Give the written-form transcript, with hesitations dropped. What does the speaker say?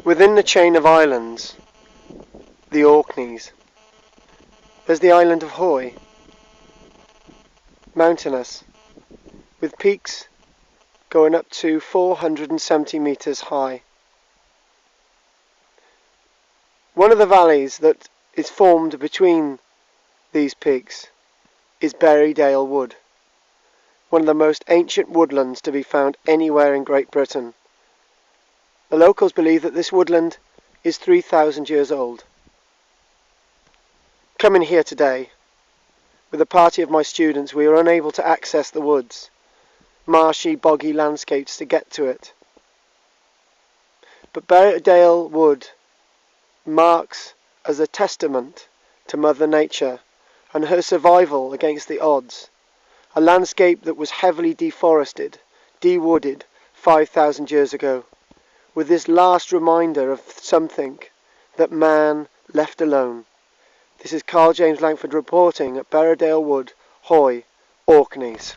Within the chain of islands, the Orkneys, there's the island of Hoy, mountainous, with peaks going up to 470 metres high. One of the valleys that is formed between these peaks is Berrie Dale Wood, one of the most ancient woodlands to be found anywhere in Great Britain. The locals believe that this woodland is 3,000 years old. Coming here today, with a party of my students, we were unable to access the woods, marshy, boggy landscapes to get to it. But Berrie Dale Wood marks as a testament to Mother Nature and her survival against the odds, a landscape that was heavily deforested, de-wooded 5,000 years ago, with this last reminder of something that man left alone. This is Karl-James Langford reporting at Berrie Dale Wood, Hoy, Orkneys.